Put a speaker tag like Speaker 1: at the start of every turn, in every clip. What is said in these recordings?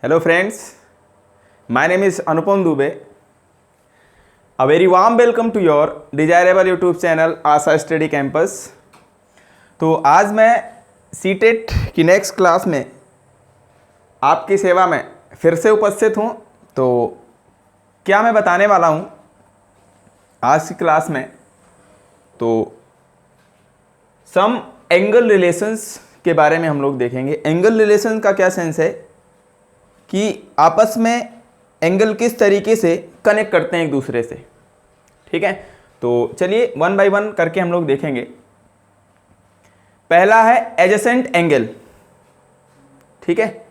Speaker 1: Hello friends, my name is Anupam Dubey. A very warm welcome to your desirable YouTube channel Asha study campus. तो आज मैं CTET की next class में आपकी सेवा में फिर से उपस्थित हूँ। तो क्या मैं बताने वाला हूँ आज की क्लास में, तो सम एंगल रिलेशंस के बारे में हम लोग देखेंगे। एंगल रिलेशन का क्या सेंस है कि आपस में एंगल किस तरीके से कनेक्ट करते हैं एक दूसरे से। ठीक है, तो चलिए वन बाय वन करके हम लोग देखेंगे। पहला है एडजेसेंट एंगल। ठीक है,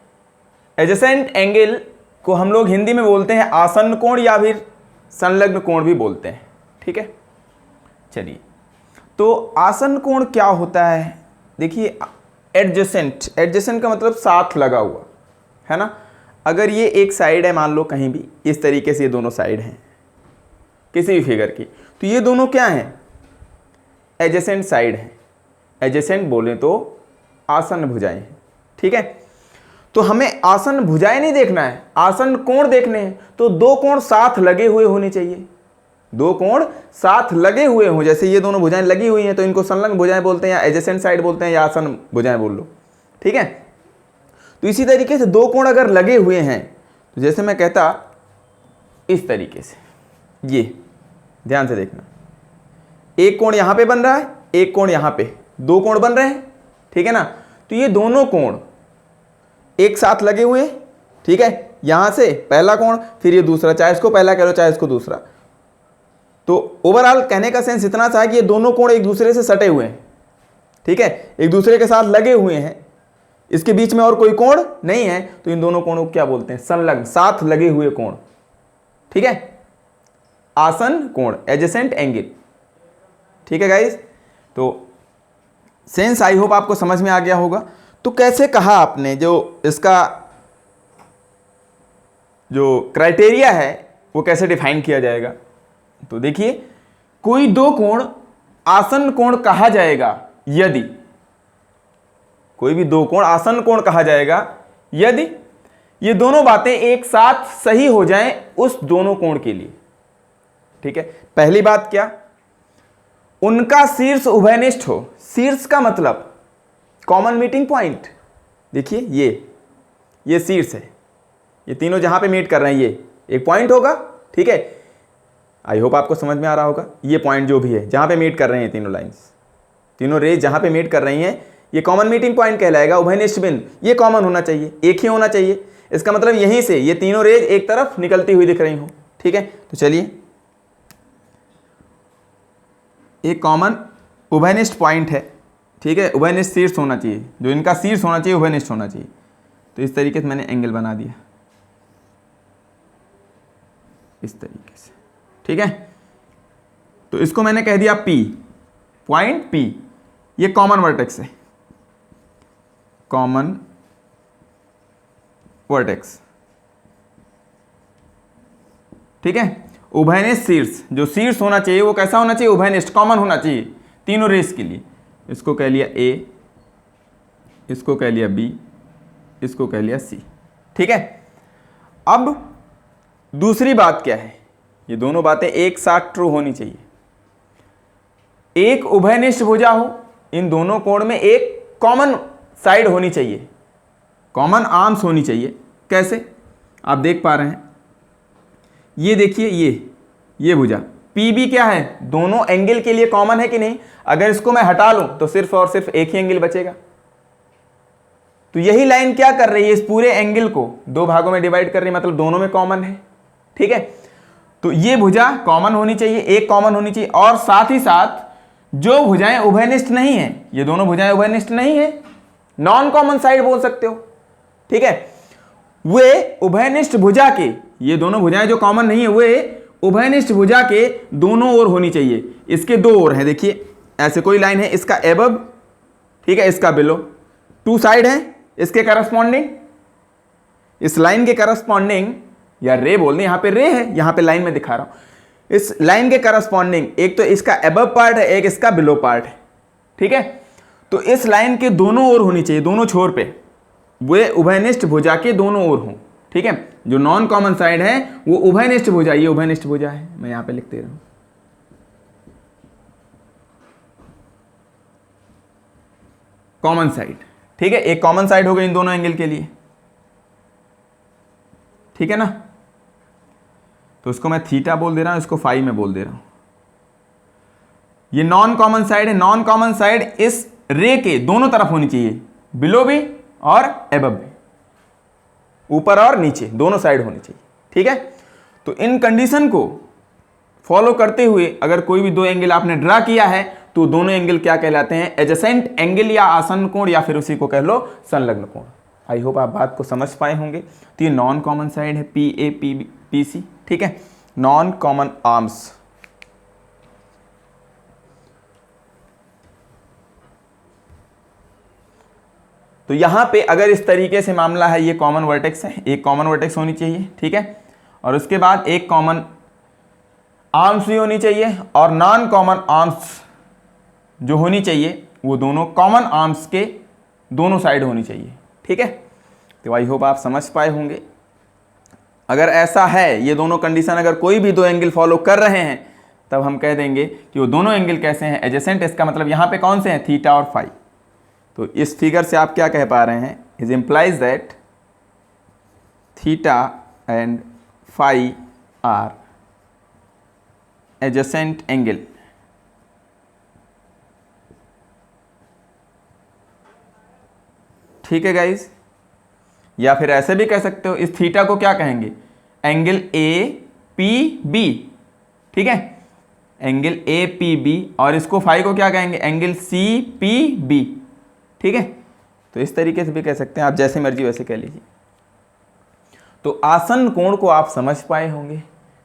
Speaker 1: एडजेसेंट एंगल को हम लोग हिंदी में बोलते हैं आसन्न कोण या फिर संलग्न कोण भी बोलते हैं। ठीक है, चलिए तो आसन्न कोण क्या होता है। देखिए एडजेसेंट, एडजेसेंट का मतलब साथ लगा हुआ है ना। अगर ये एक साइड है, मान लो कहीं भी इस तरीके से ये दोनों साइड हैं किसी भी फिगर की, तो ये दोनों क्या हैं, एडजेसेंट साइड हैं। एडजेसेंट बोले तो आसन्न भुजाएं हैं। ठीक है, तो हमें आसन्न भुजाएं नहीं देखना है, आसन्न कोण देखने हैं। तो दो कोण साथ लगे हुए होने चाहिए, दो कोण साथ लगे हुए हों। जैसे ये दोनों भुजाएं लगी हुई हैं तो इनको संलग्न भुजाएं बोलते हैं, या एडजेसेंट साइड बोलते हैं, या आसन्न भुजाएं बोल लो। ठीक है, तो इसी तरीके से दो कोण अगर लगे हुए हैं, तो जैसे मैं कहता इस तरीके से, ये ध्यान से देखना, एक कोण यहां पे बन रहा है, एक कोण यहां पे, दो कोण बन रहे हैं। ठीक है ना, तो ये दोनों कोण एक साथ लगे हुए हैं। ठीक है, यहां से पहला कोण, फिर ये दूसरा, चाहे इसको पहला कह लो चाहे इसको दूसरा। तो ओवरऑल कहने का सेंस इतना सा है कि ये दोनों कोण एक दूसरे से सटे हुए हैं। ठीक है, एक दूसरे के साथ लगे हुए हैं, इसके बीच में और कोई कोण नहीं है, तो इन दोनों कोणों को क्या बोलते हैं, संलग्न, साथ लगे हुए कोण। ठीक है, आसन्न कोण, एडजेसेंट एंगल। ठीक है गाइस, तो सेंस आई होप आपको समझ में आ गया होगा। तो कैसे कहा आपने, जो इसका जो क्राइटेरिया है वो कैसे डिफाइन किया जाएगा। तो देखिए, कोई दो कोण आसन्न कोण कहा जाएगा यदि, कोई भी दो कोण आसन्न कोण कहा जाएगा यदि ये दोनों बातें एक साथ सही हो जाएं उस दोनों कोण के लिए। ठीक है, पहली बात क्या, उनका शीर्ष उभयनिष्ठ हो। शीर्ष का मतलब कॉमन मीटिंग पॉइंट। देखिए ये शीर्ष है, ये तीनों जहां पे मीट कर रहे हैं ये एक पॉइंट होगा। ठीक है, आई होप आपको समझ में आ रहा होगा। ये पॉइंट जो भी है जहां पे मीट कर रहे हैं तीनों लाइंस, तीनों रेज जहां पे मीट कर रही हैं, ये कॉमन मीटिंग पॉइंट कहलाएगा। उभयनिष्ठ बिंदु ये कॉमन होना चाहिए, एक ही होना चाहिए। इसका मतलब यहीं से ये तीनों रेज एक तरफ निकलती हुई दिख रही हो। ठीक है, तो चलिए, एक कॉमन उभयनिष्ठ पॉइंट है। ठीक है, उभयनिष्ठ शीर्ष होना चाहिए, जो इनका शीर्ष होना चाहिए उभयनिष्ठ होना चाहिए। तो इस तरीके से मैंने एंगल बना दिया, इस तरीके से। ठीक है, तो इसको मैंने कह दिया P, पॉइंट P, ये कॉमन वर्टेक्स है, कॉमन वर्टेक्स। ठीक है, उभयनिष्ठ शीर्ष, जो शीर्ष होना चाहिए वो कैसा होना चाहिए, उभयनिष्ठ, कॉमन होना चाहिए तीनों रेस के लिए। इसको कह लिया A, इसको कह लिया B, इसको कह लिया C। ठीक है, अब दूसरी बात क्या है, ये दोनों बातें एक साथ ट्रू होनी चाहिए। एक उभयनिष्ठ भुजा हो, इन दोनों कोण में एक कॉमन साइड होनी चाहिए, कॉमन आर्म्स होनी चाहिए। कैसे, आप देख पा रहे हैं, ये देखिए ये भुजा PB क्या है, दोनों एंगल के लिए कॉमन है कि नहीं। अगर इसको मैं हटा लूं तो सिर्फ और सिर्फ एक ही एंगल बचेगा। तो यही लाइन क्या कर रही है, इस पूरे एंगल को दो भागों में डिवाइड कर रही है, मतलब दोनों में कॉमन है। ठीक है, तो ये भुजा कॉमन होनी चाहिए, एक कॉमन होनी चाहिए। और साथ ही साथ जो भुजाएं उभयनिष्ठ नहीं है, ये दोनों भुजाएं उभयनिष्ठ नहीं है, नॉन कॉमन साइड बोल सकते हो। ठीक है, वे उभयनिष्ठ भुजा के, ये दोनों भुजाएं जो कॉमन नहीं है, वे उभयनिष्ठ भुजा के दोनों ओर होनी चाहिए। इसके दो ओर हैं, देखिए ऐसे कोई लाइन है, इसका एबव, ठीक है, इसका बिलो, टू साइड है इसके करस्पॉन्डिंग, इस लाइन के करस्पॉन्डिंग, या रे बोल दें, यहां पे रे है, यहां पे लाइन में दिखा रहा हूं, इस लाइन के करस्पॉन्डिंग एक तो इसका एबव पार्ट है, एक इसका बिलो पार्ट है। ठीक है, तो इस लाइन के दोनों ओर होनी चाहिए, दोनों छोर पे वे उभयनिष्ठ भुजा के दोनों ओर हों। ठीक है, जो नॉन कॉमन साइड है वो उभयनिष्ठ भुजा, ये उभयनिष्ठ भुजा है, मैं यहां पे लिख दे रहा हूं। कॉमन साइड, ठीक है, एक कॉमन साइड हो गई इन दोनों एंगल के लिए, ठीक है ना। तो उसको मैं थीटा बोल दे रहा हूं, इसको फाई में बोल दे रहा हूं। ये नॉन कॉमन साइड है, नॉन कॉमन साइड इस रे के दोनों तरफ होनी चाहिए, बिलो भी और एबव भी, ऊपर और नीचे दोनों साइड होनी चाहिए, ठीक है। तो इन कंडीशन को फॉलो करते हुए अगर कोई भी दो एंगल आपने ड्रा किया है तो दोनों एंगल क्या कहलाते हैं, एडजेसेंट एंगल या आसन्न कोण, या फिर उसी को कह लो संलग्न कोण। आई होप आप बात को समझ पाए होंगे। तो ये नॉन कॉमन साइड है पी ए पी सी, ठीक है, नॉन कॉमन आर्म्स। तो यहां पे अगर इस तरीके से मामला है, ये कॉमन वर्टेक्स है, एक कॉमन वर्टेक्स होनी चाहिए, ठीक है, और उसके बाद एक कॉमन आर्म्स भी होनी चाहिए, और नॉन कॉमन आर्म्स जो होनी चाहिए वो दोनों कॉमन आर्म्स के दोनों साइड होनी चाहिए, ठीक है। तो आई होप आप समझ पाए होंगे। अगर ऐसा है, ये दोनों कंडीशन अगर कोई भी दो एंगल फॉलो कर रहे हैं, तब हम कह देंगे कि वो दोनों एंगल कैसे हैं, एडजेसेंट। इसका मतलब यहाँ पे कौन से हैं, थीटा और फाई। तो इस फिगर से आप क्या कह पा रहे हैं, is implies that theta and phi are adjacent angle. ठीक है गाइज, या फिर ऐसे भी कह सकते हो, इस थीटा को क्या कहेंगे, एंगल ए पी बी, ठीक है, एंगल ए पी बी, और इसको फाई को क्या कहेंगे, एंगल सी पी बी, ठीक है। तो इस तरीके से भी कह सकते हैं, आप जैसे मर्जी वैसे कह लीजिए। तो आसन्न कोण को आप समझ पाए होंगे,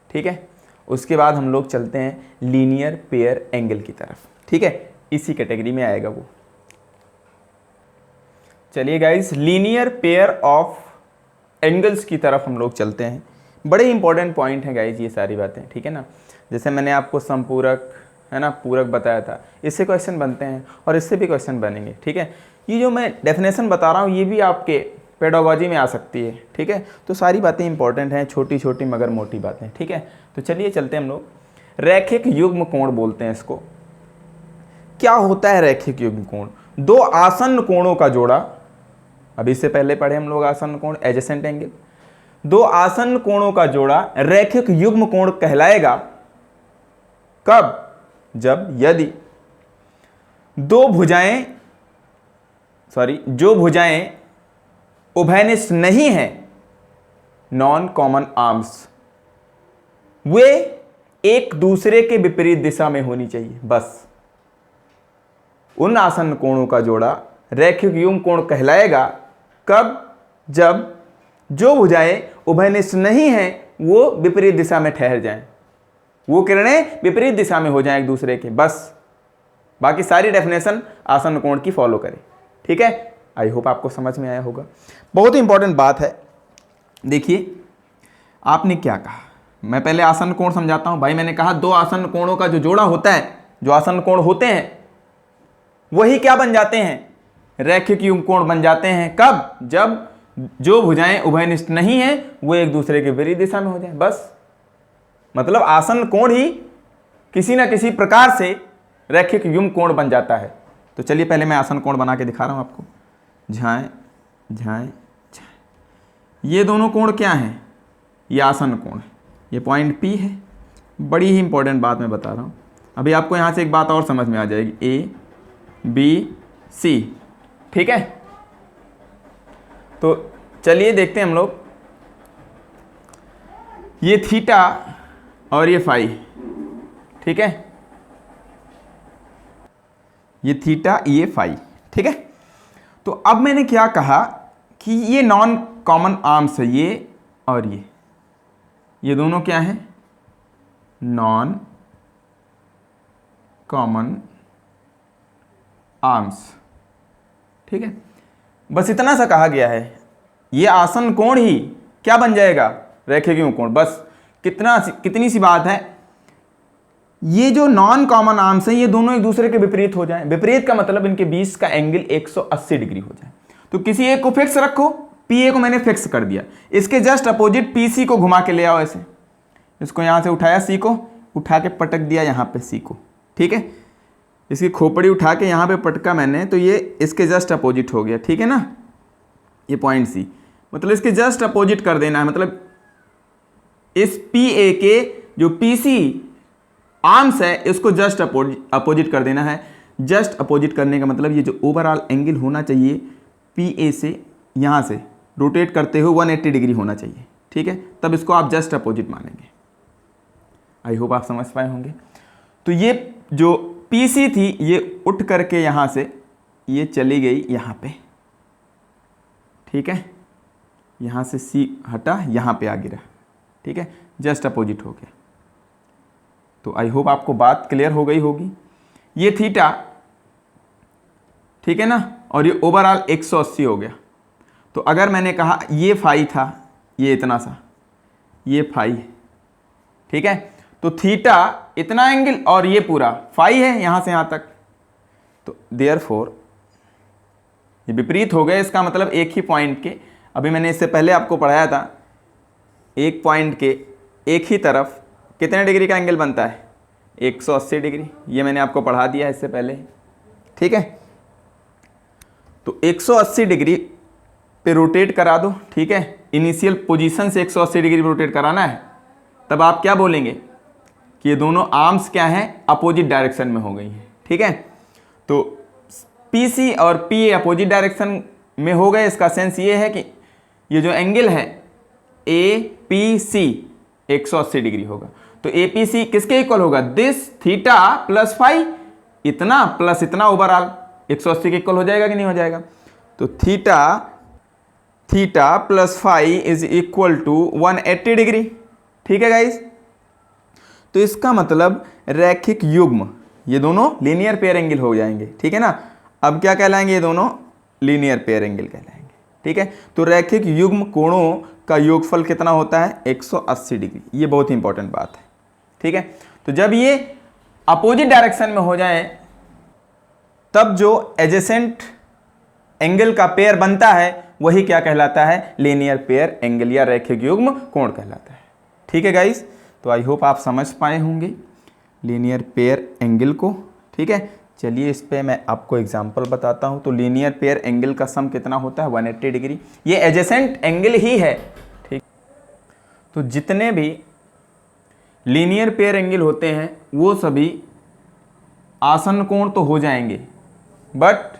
Speaker 1: ठीक है। उसके बाद हम लोग चलते हैं लीनियर पेयर एंगल की तरफ, ठीक है, इसी कैटेगरी में आएगा वो। चलिए guys, linear pair of angles की तरफ हम लोग चलते हैं। बड़े इंपॉर्टेंट पॉइंट हैं गाइस ये सारी बातें, ठीक है ना। जैसे मैंने आपको समपूरक है ना, पूरक बताया था, इससे क्वेश्चन बनते हैं और इससे भी क्वेश्चन बनेंगे, ठीक है। ये जो मैं डेफिनेशन बता रहा हूँ ये भी आपके पेडागोजी में आ सकती है, ठीक है। तो सारी बातें इंपॉर्टेंट हैं, छोटी छोटी मगर मोटी बातें, ठीक है। तो चलिए चलते हैं हम लोग, रैखिक युग्म कोण बोलते हैं इसको। क्या होता है रैखिक युग्म कोण, दो आसन्न कोणों का जोड़ा। अभी इससे पहले पढ़े हम लोग आसन्न कोण, एडजेसेंट एंगल। दो आसन्न कोणों का जोड़ा रैखिक युग्म कोण कहलाएगा कब, जब यदि जो भुजाएं उभयनिष्ठ नहीं है, नॉन कॉमन आर्म्स, वे एक दूसरे के विपरीत दिशा में होनी चाहिए। बस उन आसन्न कोणों का जोड़ा रैखिक युग्म कोण कहलाएगा कब, जब जो भुजाएं उभयनिष्ठ नहीं हैं वो विपरीत दिशा में ठहर जाएं, वो किरणें विपरीत दिशा में हो जाएं एक दूसरे के। बस बाकी सारी डेफिनेशन आसन्न कोण की फॉलो करें, ठीक है। आई होप आपको समझ में आया होगा। बहुत ही इंपॉर्टेंट बात है, देखिए आपने क्या कहा, मैं पहले आसन्न कोण समझाता हूं। भाई मैंने कहा दो आसन्न कोणों का जो जोड़ा होता है, जो आसन्न कोण होते हैं वही क्या बन जाते हैं, रैखिक युग्म कोण बन जाते हैं। कब, जब जो भुजाएं उभयनिष्ठ नहीं हैं वो एक दूसरे के विपरीत दिशा में हो जाए। बस मतलब आसन्न कोण ही किसी ना किसी प्रकार से रैखिक युग्म कोण बन जाता है। तो चलिए पहले मैं आसन्न कोण बना के दिखा रहा हूं आपको। झाएं झाएं झाएं, ये दोनों कोण क्या हैं, ये आसन्न कोण है, ये पॉइंट P है। बड़ी ही इंपॉर्टेंट बात मैं बता रहा हूं। अभी आपको यहां से एक बात और समझ में आ जाएगी, A B C, ठीक है। तो चलिए देखते हैं हम लोग, ये थीटा और ये फाई, ठीक है, ये थीटा ये फाई, ठीक है। तो अब मैंने क्या कहा कि ये नॉन कॉमन आर्म्स है, ये और ये दोनों क्या हैं, नॉन कॉमन आर्म्स, ठीक है। बस इतना सा कहा गया है, ये आसन्न कोण ही क्या बन जाएगा, रैखिक युग्म कोण। बस कितनी सी बात है, ये जो नॉन कॉमन आर्म्स हैं ये दोनों एक दूसरे के विपरीत हो जाएं। विपरीत का मतलब इनके बीच का एंगल 180 डिग्री हो जाए। तो किसी एक को फिक्स रखो, पी ए को मैंने फिक्स कर दिया, इसके जस्ट अपोजिट पी सी को घुमा के ले आओ ऐसे, इसको यहाँ से उठाया, सी को उठा के पटक दिया यहाँ पे सी को, ठीक है, इसकी खोपड़ी उठा के यहाँ पे पटका मैंने, तो ये इसके जस्ट अपोजिट हो गया, ठीक है ना, ये पॉइंट सी, मतलब इसके जस्ट अपोजिट कर देना है, मतलब इस पी ए के जो पी सी आर्म्स है इसको जस्ट अपोजिट कर देना है। जस्ट अपोजिट करने का मतलब ये जो ओवरऑल एंगल होना चाहिए पी ए से यहाँ से रोटेट करते हुए 180 डिग्री होना चाहिए, ठीक है, तब इसको आप जस्ट अपोजिट मानेंगे। आई होप आप समझ पाए होंगे। तो ये जो पी सी थी ये उठ करके यहाँ से ये चली गई यहाँ पे, ठीक है, यहाँ से सी हटा यहाँ पे आ गिरा, ठीक है, जस्ट अपोजिट हो गया। तो आई होप आपको बात क्लियर हो गई होगी। ये थीटा, ठीक है ना, और ये ओवरऑल 180 हो गया। तो अगर मैंने कहा ये फाई था, ये इतना सा, ये फाई है, ठीक है, तो थीटा इतना एंगल और ये पूरा फाई है यहाँ से यहाँ तक, तो देयरफॉर ये विपरीत हो गए। इसका मतलब एक ही पॉइंट के, अभी मैंने इससे पहले आपको पढ़ाया था, एक पॉइंट के एक ही तरफ कितने डिग्री का एंगल बनता है, 180 डिग्री, ये मैंने आपको पढ़ा दिया है इससे पहले, ठीक है। तो 180 डिग्री पे रोटेट करा दो, ठीक है, इनिशियल पोजीशन से 180 डिग्री रोटेट कराना है, तब आप क्या बोलेंगे कि ये दोनों आर्म्स क्या हैं, अपोजिट डायरेक्शन में हो गई हैं, ठीक है। तो पी सी और पी ए अपोजिट डायरेक्शन में हो गए, इसका सेंस ये है कि ये जो एंगल है ए पी सी 180 डिग्री होगा। तो ए पी सी किसके इक्वल होगा, दिस थीटा प्लस फाई, इतना प्लस इतना ओवरऑल 180 के इक्वल हो जाएगा कि नहीं हो जाएगा। तो theta plus phi is equal to 180 degree, ठीक है गाइस। तो इसका मतलब रैखिक युग्म, ये दोनों लीनियर पेयर एंगल हो जाएंगे, ठीक है ना। अब क्या कहलाएंगे, ये दोनों लीनियर पेयर एंगल कहलाएंगे, ठीक है। तो रैखिक युग्म कोणों का योगफल कितना होता है, 180 डिग्री, ये बहुत ही इंपॉर्टेंट बात है, ठीक है। तो जब ये अपोजिट डायरेक्शन में हो जाए तब जो एडजेसेंट एंगल का पेयर बनता है वही क्या कहलाता है, लीनियर पेयर एंगल या रैखिक युग्म कोण कहलाता है, ठीक है गाइस। तो आई होप आप समझ पाए होंगे लीनियर पेयर एंगल को, ठीक है। चलिए इस पे मैं आपको एग्जांपल बताता हूं। तो लीनियर पेयर एंगल का सम कितना होता है, 180 डिग्री, ये एडजेसेंट एंगल ही है, ठीक। तो जितने भी लीनियर पेयर एंगल होते हैं वो सभी आसन्न कोण तो हो जाएंगे, बट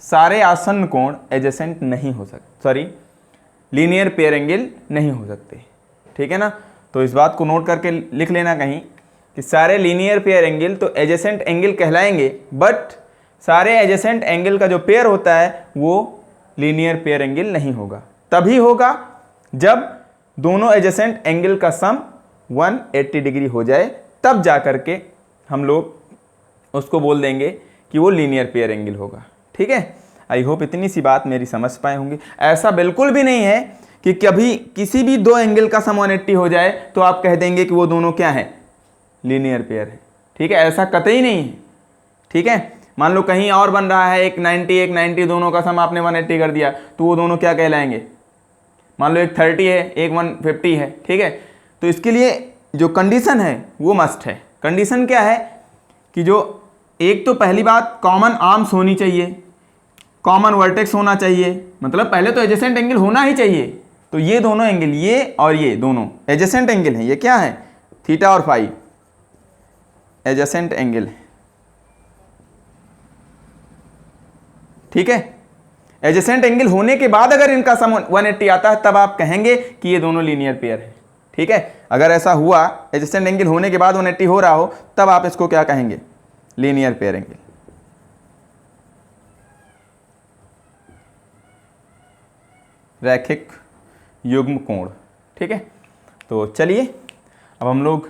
Speaker 1: सारे आसन्न कोण एडजेसेंट नहीं हो सकते, सॉरी लीनियर पेयर एंगल नहीं हो सकते, ठीक है ना। तो इस बात को नोट करके लिख लेना कहीं कि सारे लीनियर पेयर एंगल तो एडजेसेंट एंगल कहलाएंगे, बट सारे एडजेसेंट एंगल का जो पेयर होता है वो लीनियर पेयर एंगल नहीं होगा। तभी होगा जब दोनों एडजेसेंट एंगल का सम 180 डिग्री हो जाए, तब जा करके हम लोग उसको बोल देंगे कि वो लीनियर पेयर एंगल होगा, ठीक है। आई होप इतनी सी बात मेरी समझ पाए होंगे। ऐसा बिल्कुल भी नहीं है कि कभी किसी भी दो एंगल का सम 180 हो जाए तो आप कह देंगे कि वो दोनों क्या है, लीनियर पेयर है, ठीक है, ऐसा कतई नहीं है, ठीक है। मान लो कहीं और बन रहा है, एक 90 दोनों का सम आपने 180 कर दिया, तो वो दोनों क्या कहलाएंगे, मान लो एक 30 है एक 150 है, ठीक है। तो इसके लिए जो कंडीशन है वो मस्ट है। कंडीशन क्या है कि जो एक तो पहली बात कॉमन आर्म्स होनी चाहिए, कॉमन वर्टेक्स होना चाहिए, मतलब पहले तो एडजेसेंट एंगल होना ही चाहिए। तो ये दोनों एंगल, ये और ये दोनों एडजेसेंट एंगल हैं, ये क्या है, थीटा और फाई एडजेसेंट एंगल है, ठीक है। एडजेसेंट एंगल होने के बाद अगर इनका सम 180 आता है तब आप कहेंगे कि ये दोनों लीनियर पेयर है, ठीक है। अगर ऐसा हुआ एडजेसेंट एंगल होने के बाद 180 हो रहा हो तब आप इसको क्या कहेंगे, लीनियर पेयर एंगल। रैखिक युग्म कोण, ठीक है। तो चलिए अब हम लोग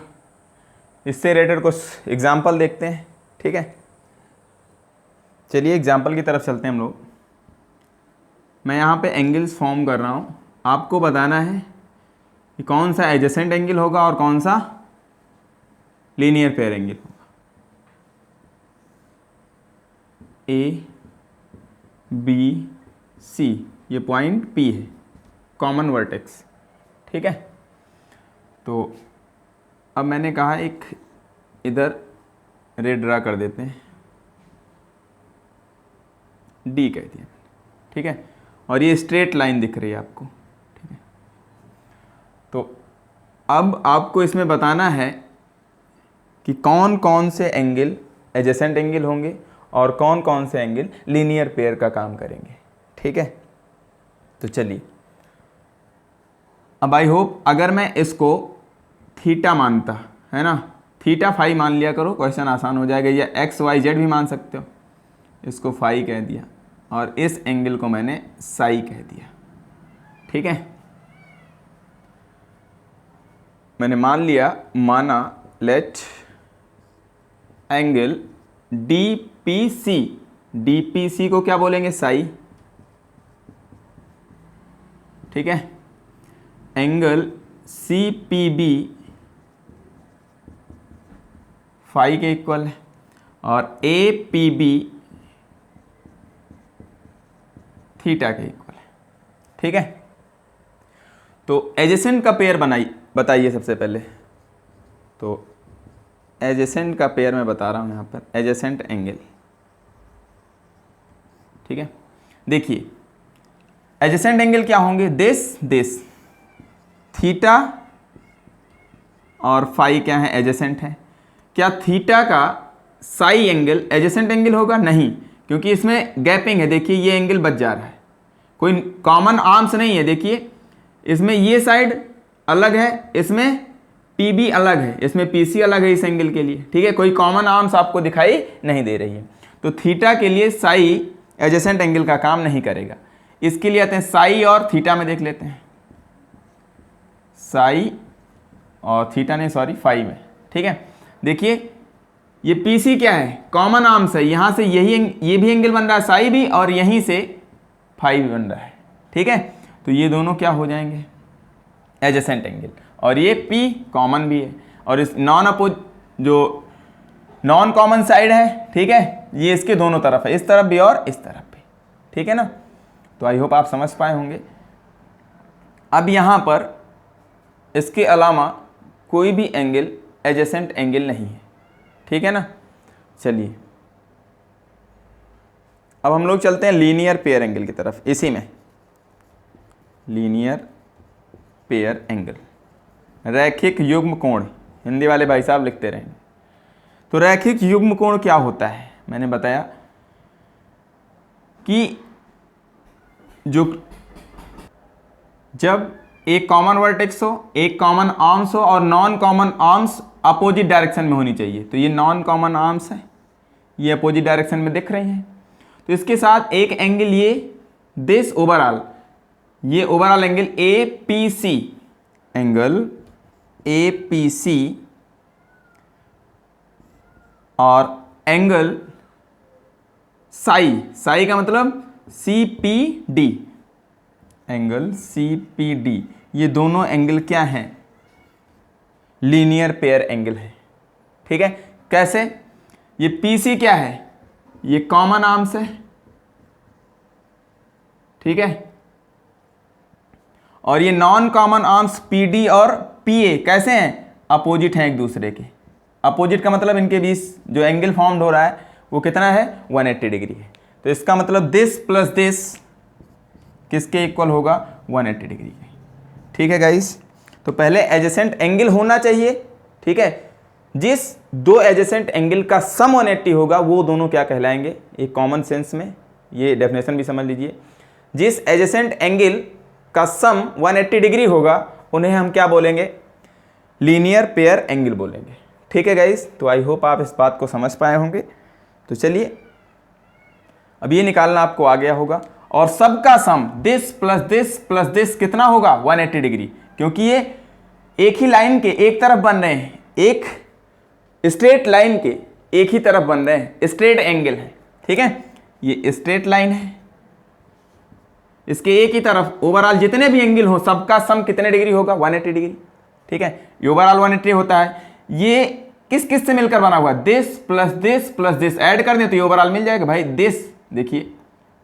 Speaker 1: इससे रिलेटेड कुछ एग्जाम्पल देखते हैं, ठीक है। चलिए एग्जाम्पल की तरफ चलते हैं हम लोग। मैं यहाँ पे एंगल्स फॉर्म कर रहा हूँ, आपको बताना है कि कौन सा एडजेसेंट एंगल होगा और कौन सा लीनियर पेयर एंगल होगा। ए बी सी, ये पॉइंट पी है, कॉमन वर्टेक्स, ठीक है। तो अब मैंने कहा एक इधर रे ड्रा कर देते हैं, डी कह दिया, ठीक है। और ये स्ट्रेट लाइन दिख रही है आपको, ठीक है। तो अब आपको इसमें बताना है कि कौन कौन से एंगल एडजेसेंट एंगल होंगे और कौन कौन से एंगल लीनियर पेयर का काम करेंगे, ठीक है। तो चलिए, अब आई होप अगर मैं इसको थीटा मानता, है ना, थीटा फाई मान लिया करो, क्वेश्चन आसान हो जाएगा, या एक्स वाई जेड भी मान सकते हो, इसको फाई कह दिया और इस एंगल को मैंने साई कह दिया, ठीक है। मैंने मान लिया, माना लेट एंगल डीपीसी, डीपीसी को क्या बोलेंगे, साई, ठीक है। एंगल सीपीबी फाई के इक्वल है और एपीबी थीटा के इक्वल है, ठीक है। तो एडजेसेंट का पेयर बताइए सबसे पहले। तो एडजेसेंट का पेयर मैं बता रहा हूं यहां पर, एडजेसेंट एंगल, ठीक है। देखिए एडजेसेंट एंगल क्या होंगे, दिस थीटा और फाई क्या है, एडजेसेंट है। क्या थीटा का साई एंगल एडजेसेंट एंगल होगा, नहीं, क्योंकि इसमें गैपिंग है, देखिए ये एंगल बच जा रहा है, कोई कॉमन आर्म्स नहीं है। देखिए इसमें ये साइड अलग है, इसमें पीबी अलग है, इसमें पीसी अलग है इस एंगल के लिए, ठीक है। कोई कॉमन आर्म्स आपको दिखाई नहीं दे रही है। तो थीटा के लिए साई एडजेसेंट एंगल का काम नहीं करेगा। इसके लिए आते हैं साई और थीटा में देख लेते हैं, साई और थीटा नहीं, सॉरी, फाई में, ठीक है। देखिए ये पीसी क्या है, कॉमन आर्म्स है, यहां से ये भी एंगल बन रहा है साई भी, और यहीं से फाई भी बन रहा है, ठीक है। तो ये दोनों क्या हो जाएंगे, एडजेसेंट एंगल। और ये पी कॉमन भी है, और इस जो नॉन कॉमन साइड है, ठीक है, ये इसके दोनों तरफ है, इस तरफ भी और इस तरफ भी, ठीक है ना। तो आई होप आप समझ पाए होंगे। अब यहां पर इसके अलावा कोई भी एंगल एडजेसेंट एंगल नहीं है, ठीक है ना। चलिए अब हम लोग चलते हैं लीनियर पेयर एंगल की तरफ। इसी में लीनियर पेयर एंगल, रैखिक युग्म कोण, हिंदी वाले भाई साहब लिखते रहेंगे। तो रैखिक युग्म कोण क्या होता है, मैंने बताया कि जब एक कॉमन वर्टेक्स हो, एक कॉमन आर्म्स हो और non common arms opposite direction में होनी चाहिए। तो ये नॉन कॉमन आर्म्स है, ये अपोजिट डायरेक्शन में दिख रही हैं। तो इसके साथ एक एंगल ये overall angle APC, angle APC और एंगल साई का मतलब सीपीडी, एंगल सीपीडी, ये दोनों एंगल क्या हैं, लीनियर पेयर एंगल है, ठीक है। कैसे, ये पीसी क्या है, ये कॉमन आर्म्स है, ठीक है। और ये नॉन कॉमन आर्म्स पीडी और पीए कैसे हैं, अपोजिट हैं एक दूसरे के। अपोजिट का मतलब इनके बीच जो एंगल फॉर्म्ड हो रहा है वो कितना है, 180 डिग्री है। तो इसका मतलब दिस प्लस दिस किसके इक्वल होगा, 180 डिग्री के, ठीक है गाइस। तो पहले एडजेसेंट एंगल होना चाहिए, ठीक है। जिस दो एडजेसेंट एंगल का सम 180 होगा वो दोनों क्या कहलाएंगे, एक कॉमन सेंस में ये डेफिनेशन भी समझ लीजिए। जिस एडजेसेंट एंगल का सम 180 डिग्री होगा उन्हें हम क्या बोलेंगे, लीनियर पेयर एंगल बोलेंगे, ठीक है गाइस। तो आई होप आप इस बात को समझ पाए होंगे। तो चलिए अब ये निकालना आपको आ गया होगा। और सबका सम दिस प्लस दिस कितना होगा, 180 डिग्री, क्योंकि ये एक ही लाइन के एक तरफ बन रहे हैं, एक स्ट्रेट लाइन के एक ही तरफ बन रहे हैं, स्ट्रेट एंगल है, ठीक है। ये स्ट्रेट लाइन है, इसके एक ही तरफ ओवरऑल जितने भी एंगल हो सबका सम कितने डिग्री होगा, 180 डिग्री, ठीक है। ये ओवरऑल 180 होता है। ये किस किस से मिलकर बना हुआ, दिस प्लस दिस ऐड कर दें तो ये ओवरऑल मिल जाएगा भाई। दिस देखिए,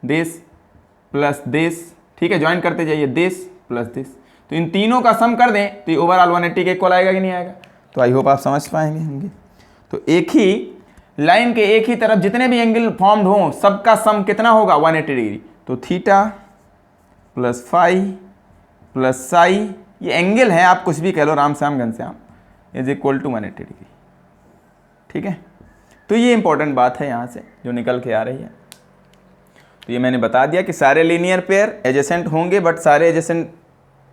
Speaker 1: दिस प्लस दिस, ठीक है, ज्वाइन करते जाइए, दिस प्लस दिस। तो इन तीनों का सम कर दें तो ये ओवरऑल 180 के इक्वल आएगा कि नहीं आएगा। तो आई होप आप समझ पाएंगे होंगे। तो एक ही लाइन के एक ही तरफ जितने भी एंगल फॉर्म्ड हों सबका सम कितना होगा 180 डिग्री। तो theta plus phi plus psi, ये एंगल है, आप कुछ भी कह लो, Ram Shyam Ghanshyam, is equal to 180 degree. ठीक है, तो ये इंपॉर्टेंट बात है यहाँ से जो निकल के आ रही है। तो ये मैंने बता दिया कि सारे लीनियर पेयर एडजेसेंट होंगे बट सारे एडजेसेंट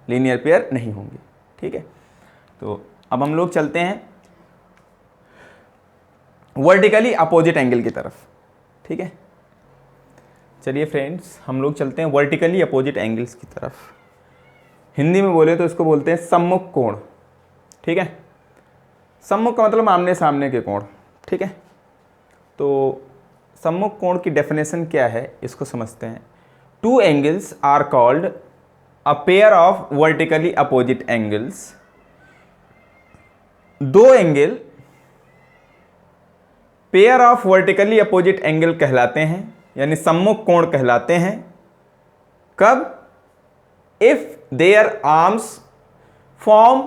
Speaker 1: लीनियर पेयर नहीं होंगे। ठीक है, तो अब हम लोग चलते हैं वर्टिकली अपोजिट एंगल की तरफ। ठीक है, चलिए फ्रेंड्स हम लोग चलते हैं वर्टिकली अपोजिट एंगल्स की तरफ। हिंदी में बोले तो इसको बोलते हैं सम्मुख कोण। ठीक है, सम्मुख का मतलब आमने सामने के कोण। ठीक है, तो सम्मुख कोण की डेफिनेशन क्या है इसको समझते हैं। Two angles are called a pair of vertically opposite angles. दो angle pair of vertically opposite angle कहलाते हैं, यानी सम्मुख कोण कहलाते हैं। कब? If their arms form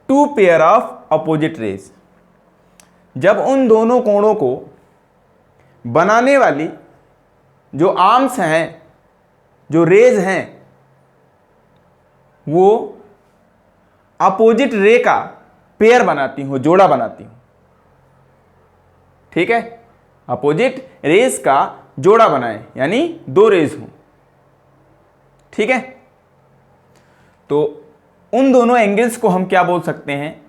Speaker 1: two pair of opposite rays, जब उन दोनों कोणों को बनाने वाली जो आर्म्स हैं, जो रेज हैं, वो अपोजिट रे का पेयर बनाती हो, जोड़ा बनाती हो। ठीक है, अपोजिट रेज का जोड़ा बनाए, यानी दो रेज हो। ठीक है, तो उन दोनों एंगल्स को हम क्या बोल सकते हैं?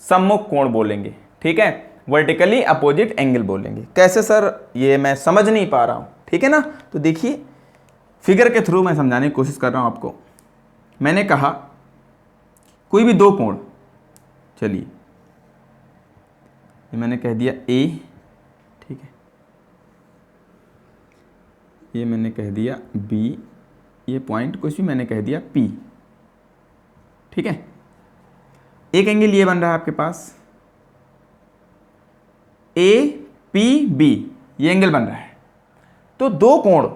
Speaker 1: सम्मुख कोण बोलेंगे। ठीक है, वर्टिकली अपोजिट एंगल बोलेंगे। कैसे सर, ये मैं समझ नहीं पा रहा हूं। ठीक है ना, तो देखिए फिगर के थ्रू मैं समझाने की कोशिश कर रहा हूं आपको। मैंने कहा कोई भी दो कोण, चलिए ये मैंने कह दिया ए, ठीक है, ये मैंने कह दिया बी, ये पॉइंट कुछ भी मैंने कह दिया पी। ठीक है, एक एंगल ये बन रहा है आपके पास ए पी बी, ये एंगल बन रहा है। तो दो कोण,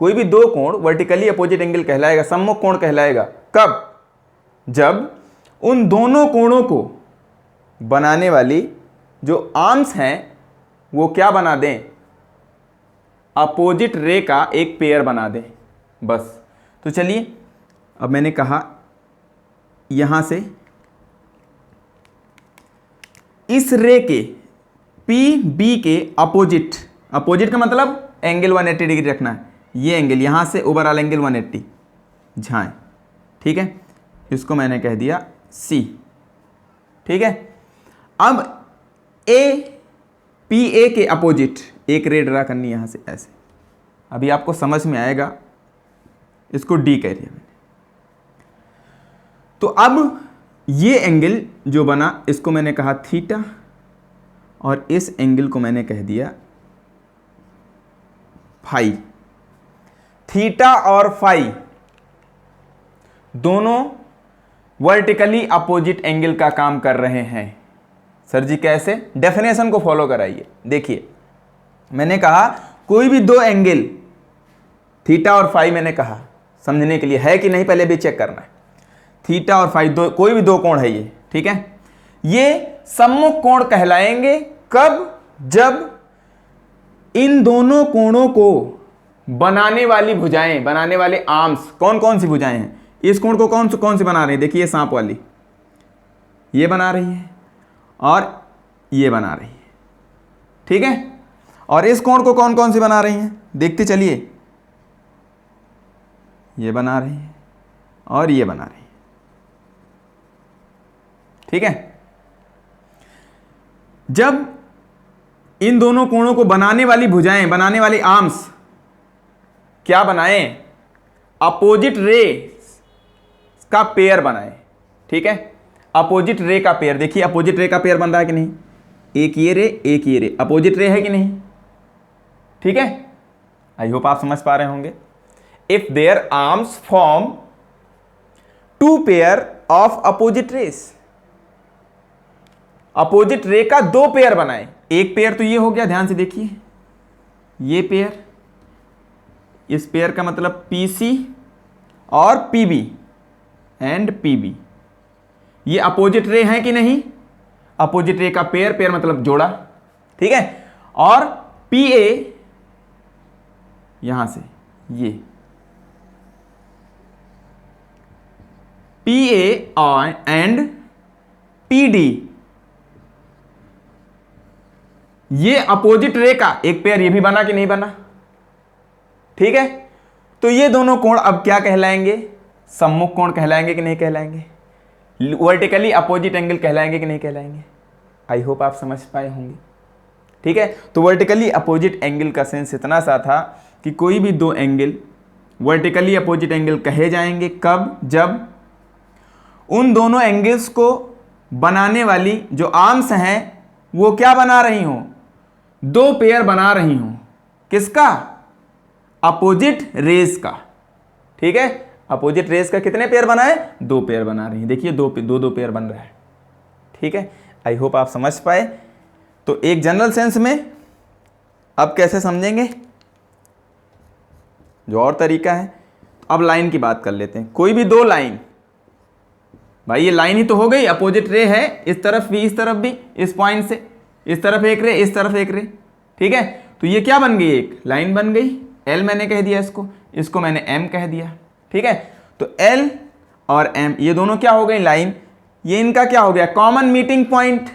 Speaker 1: कोई भी दो कोण वर्टिकली अपोजिट एंगल कहलाएगा, सम्मुख कोण कहलाएगा। कब? जब उन दोनों कोणों को बनाने वाली जो आर्म्स हैं वो क्या बना दें? अपोजिट रे का एक पेयर बना दें, बस। तो चलिए अब मैंने कहा यहां से इस रे के पी बी के अपोजिट, अपोजिट का मतलब एंगल 180 डिग्री रखना है। ये एंगल यहां से ओवरऑल एंगल 180 झाएं। ठीक है, इसको मैंने कह दिया सी। ठीक है, अब ए पी ए के अपोजिट एक रे ड्रा करनी यहां से ऐसे, अभी आपको समझ में आएगा। इसको डी कह दिया मैंने। तो अब ये एंगल जो बना इसको मैंने कहा थीटा, और इस एंगल को मैंने कह दिया फाई। थीटा और फाई दोनों वर्टिकली अपोजिट एंगल का काम कर रहे हैं। सर जी कैसे? डेफिनेशन को फॉलो कराइए। देखिए मैंने कहा कोई भी दो एंगल, थीटा और फाई मैंने कहा समझने के लिए है कि नहीं पहले भी चेक करना है। थीटा और फाई दो, कोई भी दो कोण है ये। ठीक है, ये सम्मुख कोण कहलाएंगे। कब? जब इन दोनों कोणों को बनाने वाली भुजाएं, बनाने वाले आर्म्स, कौन कौन सी भुजाएं हैं? इस कोण को कौन सी बना रही है? देखिए ये सांप वाली, ये बना रही है और ये बना रही है। ठीक है, और इस कोण को कौन कौन सी बना रही हैं? देखते चलिए, ये बना रही है और ये बना रही है। ठीक है, जब इन दोनों कोणों को बनाने वाली भुजाएं, बनाने वाली आर्म्स क्या बनाएं? अपोजिट रे का पेयर बनाएं। ठीक है, अपोजिट रे का पेयर। देखिए अपोजिट रे का पेयर बन रहा है कि नहीं? एक ये रे, एक ये रे, अपोजिट रे है कि नहीं? ठीक है, आई होप आप समझ पा रहे होंगे। If their arms form two pair of opposite rays, opposite ray का दो पेयर बनाए। एक पेयर तो ये हो गया, ध्यान से देखिए, ये पेयर, इस पेयर का मतलब पीसी और PB एंड PB, ये अपोजिट रे हैं कि नहीं? अपोजिट रे का पेयर, पेयर मतलब जोड़ा, ठीक है। और PA यहां से ये PA एंड PD, ये अपोजिट रे का एक पेयर, ये भी बना कि नहीं बना? ठीक है, तो ये दोनों कोण अब क्या कहलाएंगे? सम्मुख कोण कहलाएंगे कि नहीं कहलाएंगे? वर्टिकली अपोजिट एंगल कहलाएंगे कि नहीं कहलाएंगे? आई होप आप समझ पाए होंगे। ठीक है, तो वर्टिकली अपोजिट एंगल का सेंस इतना सा था कि कोई भी दो एंगल वर्टिकली अपोजिट एंगल कहे जाएंगे कब? जब उन दोनों एंगल्स को बनाने वाली जो आर्म्स हैं वो क्या बना रही हो? दो पेयर बना रही हो। किसका? अपोजिट रेज का। ठीक है, अपोजिट रेज का कितने पेयर बनाए? दो पेयर बना रही है। देखिए दो पेयर बन रहा है। ठीक है, आई होप आप समझ पाए। तो एक जनरल सेंस में अब कैसे समझेंगे, जो और तरीका है। तो अब लाइन की बात कर लेते हैं। कोई भी दो लाइन, भाई ये लाइन ही तो हो गई, अपोजिट रे है, इस तरफ भी इस तरफ भी, इस पॉइंट से इस तरफ एक रे, इस तरफ एक रे। ठीक है, तो ये क्या बन गई? एक लाइन बन गई। एल मैंने कह दिया इसको मैंने एम कह दिया। ठीक है, तो एल और एम ये दोनों क्या हो गई? लाइन। ये इनका क्या हो गया? कॉमन मीटिंग पॉइंट,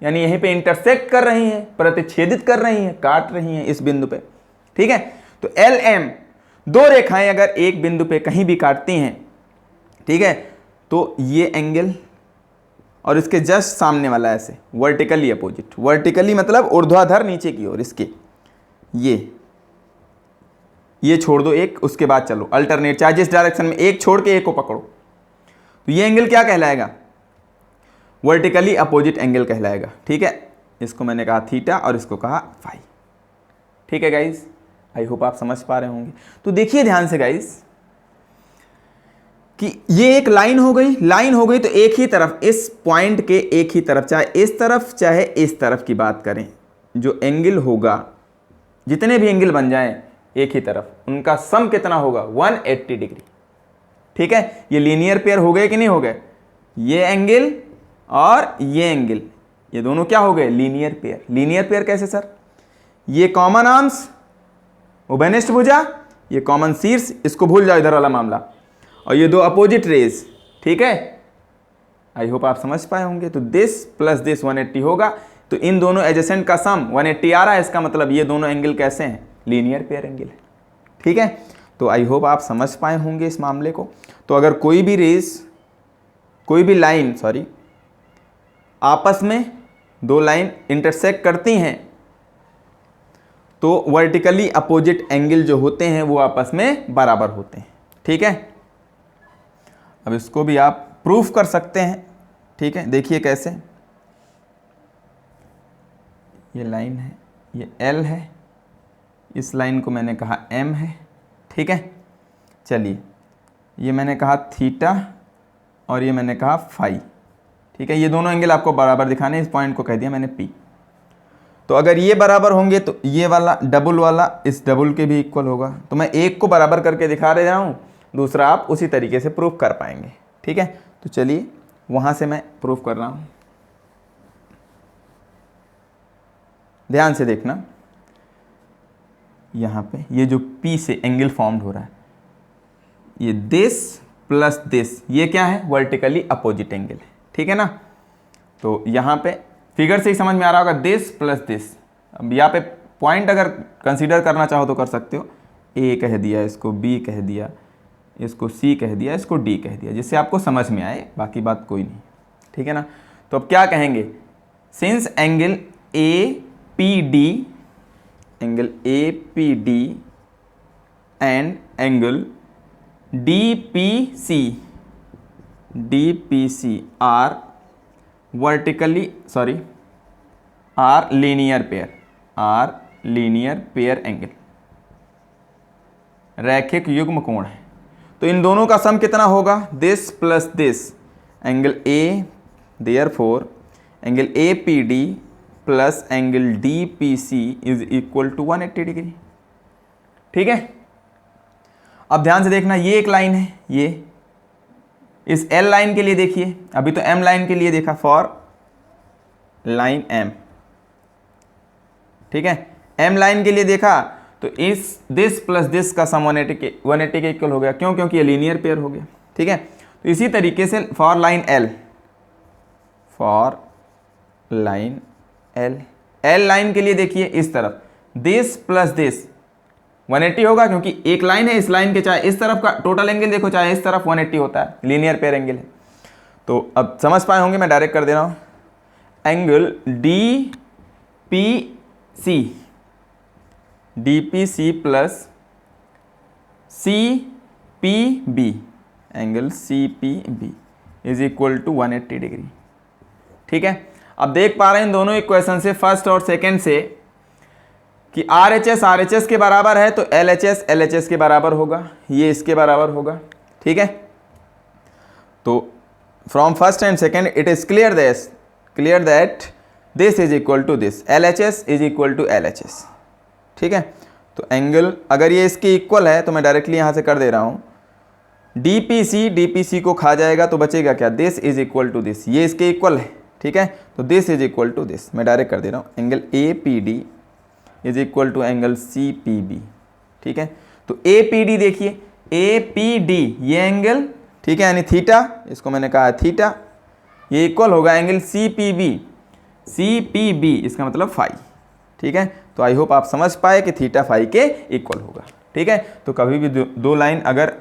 Speaker 1: यानी यहीं पे इंटरसेक्ट कर रही हैं, प्रतिच्छेदित कर रही हैं, काट रही हैं इस बिंदु पे। ठीक है, तो एल एम दो रेखाएं अगर एक बिंदु पे कहीं भी काटती हैं, ठीक है, तो ये एंगल और इसके जस्ट सामने वाला ऐसे वर्टिकली अपोजिट, वर्टिकली मतलब ऊर्ध्वाधर नीचे की ओर, इसके ये छोड़ दो एक, उसके बाद चलो अल्टरनेट, चाहे जिस डायरेक्शन में, एक छोड़ के एक को पकड़ो, तो ये एंगल क्या कहलाएगा? वर्टिकली अपोजिट एंगल कहलाएगा। ठीक है, इसको मैंने कहा थीटा और इसको कहा फाई। ठीक है गाइस, आई होप आप समझ पा रहे होंगे। तो देखिए ध्यान से गाइस कि ये एक लाइन हो गई, लाइन हो गई तो एक ही तरफ, इस पॉइंट के एक ही तरफ, चाहे इस तरफ चाहे इस तरफ की बात करें, जो एंगल होगा, जितने भी एंगल बन जाएं एक ही तरफ, उनका सम कितना होगा? 180 डिग्री। ठीक है, ये लीनियर पेयर हो गए कि नहीं हो गए? ये एंगल और ये एंगल, ये दोनों क्या हो गए? Linear pair. लीनियर पेयर कैसे सर? ये कॉमन आर्म्स, उभयनिष्ठ भुजा, ये कॉमन शीर्ष, इसको भूल जाओ इधर वाला मामला, और ये दो अपोजिट रेज। ठीक है, आई होप आप समझ पाए होंगे। तो दिस प्लस दिस 180 होगा, तो इन दोनों एडजेसेंट का सम 180 आ रहा है। इसका मतलब ये दोनों एंगल कैसे हैं? लीनियर पेयर एंगल है। ठीक है, तो आई होप आप समझ पाए होंगे इस मामले को। तो अगर कोई भी रेज, कोई भी लाइन आपस में दो लाइन इंटरसेक्ट करती हैं, तो वर्टिकली अपोजिट एंगल जो होते हैं वो आपस में बराबर होते हैं। ठीक है, अब इसको भी आप प्रूफ कर सकते हैं। ठीक है, देखिए कैसे। ये लाइन है, ये एल है, इस लाइन को मैंने कहा एम है। ठीक है, चलिए ये मैंने कहा थीटा और ये मैंने कहा फाई। ठीक है, ये दोनों एंगल आपको बराबर दिखाने, इस पॉइंट को कह दिया मैंने पी। तो अगर ये बराबर होंगे तो ये वाला डबल वाला इस डबल के भी इक्वल होगा। तो मैं एक को बराबर करके दिखा रहा हूँ, दूसरा आप उसी तरीके से प्रूफ कर पाएंगे। ठीक है, तो चलिए वहाँ से मैं प्रूफ कर रहा हूँ, ध्यान से देखना। यहाँ पे ये जो P से एंगल फॉर्म्ड हो रहा है, ये दिस प्लस दिस, ये क्या है? वर्टिकली अपोजिट एंगल है। ठीक है ना, तो यहाँ पे फिगर से ही समझ में आ रहा होगा, दिस प्लस दिस। अब यहाँ पे पॉइंट अगर कंसीडर करना चाहो तो कर सकते हो, A कह दिया, इसको B कह दिया, इसको C कह दिया, इसको D कह दिया, जिससे आपको समझ में आए, बाकी बात कोई नहीं। ठीक है ना, तो अब क्या कहेंगे? Since angle APD, angle APD and angle DPC are linear pair angle, रैखिक युग्म कोण है। तो इन दोनों का सम कितना होगा? This plus this, angle A, therefore angle APD plus angle DPC is equal to 180 degree. ठीक है, अब ध्यान से देखना, ये एक लाइन है, ये इस एल लाइन के लिए देखिए, अभी तो एम लाइन के लिए देखा, फॉर लाइन एम, ठीक है, एम लाइन के लिए देखा तो इस दिस प्लस दिस का सम 180 के इक्वल हो गया। क्यों? क्योंकि ये लीनियर पेयर हो गया, ठीक है। तो इसी तरीके से for line L, for line L, L line के लिए देखिए इस तरफ दिस प्लस दिस 180 होगा, क्योंकि एक लाइन है, इस लाइन के चाहे इस तरफ का टोटल एंगल देखो चाहे इस तरफ 180 होता है, लीनियर पेयर एंगल है। तो अब समझ पाए होंगे, मैं डायरेक्ट कर दे रहा हूँ, angle D P C, D P C plus C P B, angle C P B is equal to 180 degree, ठीक है। अब देख पा रहे हैं इन दोनों इक्वेशन से, फर्स्ट और सेकंड से, कि आर एच एस के बराबर है तो एल एच एस के बराबर होगा, ये इसके बराबर होगा, ठीक है। तो from first and second it is clear that this is equal to this, L H S is equal to L H S, ठीक है। तो एंगल अगर ये इसके इक्वल है तो मैं डायरेक्टली यहाँ से कर दे रहा हूँ, डी पी सी को खा जाएगा तो बचेगा क्या, this is equal to this, ये इसके इक्वल है, ठीक है। तो this is equal to this, मैं डायरेक्ट कर दे रहा हूँ, angle A P D is equal to angle C P B, ठीक है। तो ए पी डी देखिए, ए पी डी ये एंगल, ठीक है, यानी थीटा, इसको मैंने कहा थीटा, ये इक्वल होगा एंगल सी पी बी इसका मतलब फाई, ठीक है। तो आई होप आप समझ पाए कि थीटा फाई के इक्वल होगा, ठीक है। तो कभी भी दो लाइन अगर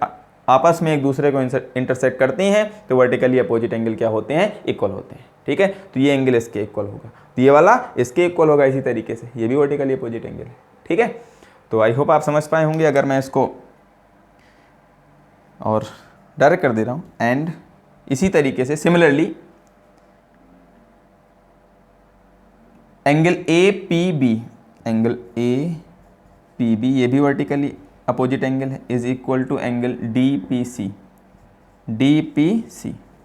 Speaker 1: आपस में एक दूसरे को इंटरसेक्ट करती हैं तो वर्टिकली अपोजिट एंगल क्या होते हैं, इक्वल होते हैं, ठीक है। तो ये एंगल इसके इक्वल होगा, तो ये वाला इसके इक्वल होगा, इसी तरीके से ये भी वर्टिकली अपोजिट एंगल है, ठीक है। तो आई होप आप समझ पाए होंगे। अगर मैं इसको और डायरेक्ट कर दे रहा हूँ, एंड इसी तरीके से similarly angle A P B, angle A P B ये भी वर्टिकली अपोजिट एंगल है, is equal to angle D P C,